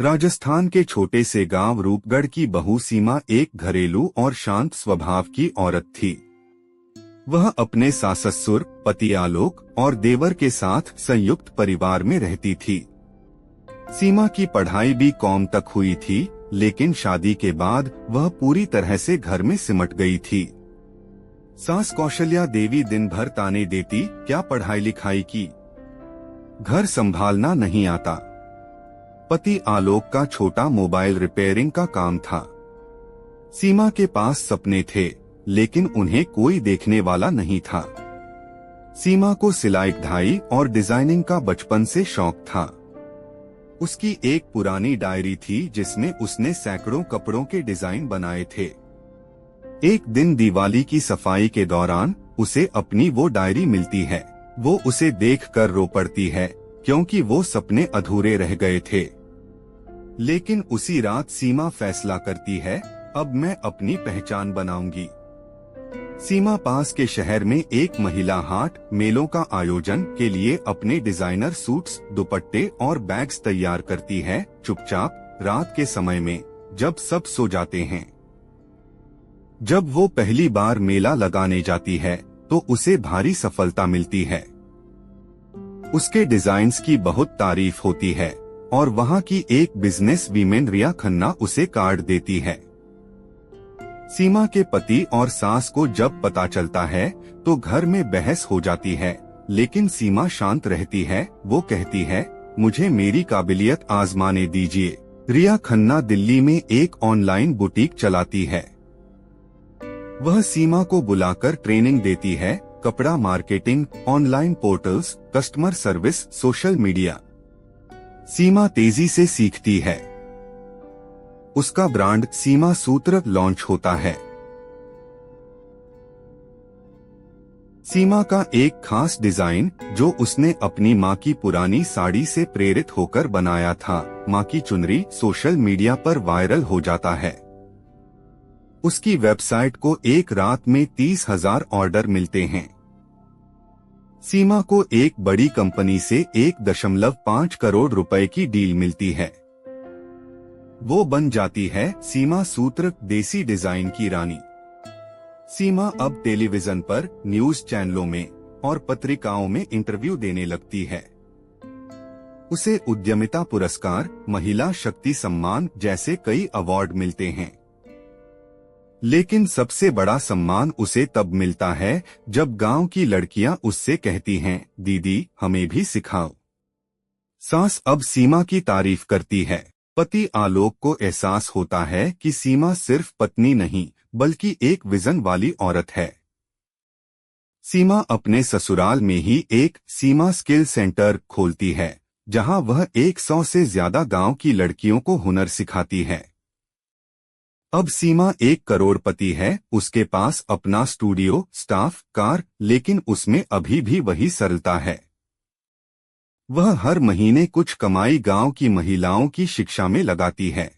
राजस्थान के छोटे से गांव रूपगढ़ की बहू सीमा एक घरेलू और शांत स्वभाव की औरत थी। वह अपने सास-ससुर, पति आलोक और देवर के साथ संयुक्त परिवार में रहती थी। सीमा की पढ़ाई B.Com तक हुई थी, लेकिन शादी के बाद वह पूरी तरह से घर में सिमट गई थी। सास कौशल्या देवी दिन भर ताने देती, क्या पढ़ाई लिखाई की, घर संभालना नहीं आता। पति आलोक का छोटा मोबाइल रिपेयरिंग का काम था। सीमा के पास सपने थे, लेकिन उन्हें कोई देखने वाला नहीं था। सीमा को सिलाई कढ़ाई और डिजाइनिंग का बचपन से शौक था। उसकी एक पुरानी डायरी थी जिसमें उसने सैकड़ों कपड़ों के डिजाइन बनाए थे। एक दिन दिवाली की सफाई के दौरान उसे अपनी वो डायरी मिलती है। वो उसे देखकर रो पड़ती है, क्योंकि वो सपने अधूरे रह गए थे। लेकिन उसी रात सीमा फैसला करती है, अब मैं अपनी पहचान बनाऊंगी। सीमा पास के शहर में एक महिला हाट मेलों का आयोजन के लिए अपने डिजाइनर सूट्स, दुपट्टे और बैग्स तैयार करती है, चुपचाप रात के समय में, जब सब सो जाते हैं। जब वो पहली बार मेला लगाने जाती है तो उसे भारी सफलता मिलती है। उसके डिजाइन्स की बहुत तारीफ होती है और वहाँ की एक बिजनेस वीमेन रिया खन्ना उसे कार्ड देती है। सीमा के पति और सास को जब पता चलता है तो घर में बहस हो जाती है, लेकिन सीमा शांत रहती है। वो कहती है, मुझे मेरी काबिलियत आजमाने दीजिए। रिया खन्ना दिल्ली में एक ऑनलाइन बुटीक चलाती है। वह सीमा को बुलाकर ट्रेनिंग देती है, कपड़ा marketing, online portals, customer service, social media. Seema तेजी से सीखती है। उसका ब्रांड सीमा सूत्र लॉन्च होता है। सीमा का एक खास डिजाइन जो उसने अपनी माँ की पुरानी साड़ी से प्रेरित होकर बनाया था, माँ की चुनरी, सोशल मीडिया पर वायरल हो जाता है। उसकी वेबसाइट को एक रात में 30,000 ऑर्डर मिलते हैं। सीमा को एक बड़ी कंपनी से 1.5 करोड़ रुपए की डील मिलती है। वो बन जाती है सीमा सूत्र देसी डिजाइन की रानी। सीमा अब टेलीविजन पर, न्यूज चैनलों में और पत्रिकाओं में इंटरव्यू देने लगती है। उसे उद्यमिता पुरस्कार, महिला शक्ति सम्मान जैसे कई अवार्ड मिलते हैं। लेकिन सबसे बड़ा सम्मान उसे तब मिलता है जब गांव की लड़कियां उससे कहती हैं, दीदी हमें भी सिखाओ। सास अब सीमा की तारीफ करती है। पति आलोक को एहसास होता है कि सीमा सिर्फ पत्नी नहीं, बल्कि एक विजन वाली औरत है। सीमा अपने ससुराल में ही एक सीमा स्किल सेंटर खोलती है, जहां वह 100 से ज्यादा गांव की लड़कियों को हुनर सिखाती है। अब सीमा एक करोड़पति है, उसके पास अपना स्टूडियो, स्टाफ, कार, लेकिन उसमें अभी भी वही सरलता है। वह हर महीने कुछ कमाई गांव की महिलाओं की शिक्षा में लगाती है।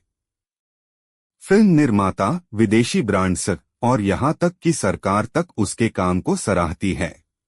फिल्म निर्माता, विदेशी ब्रांड्स और यहाँ तक कि सरकार तक उसके काम को सराहती है।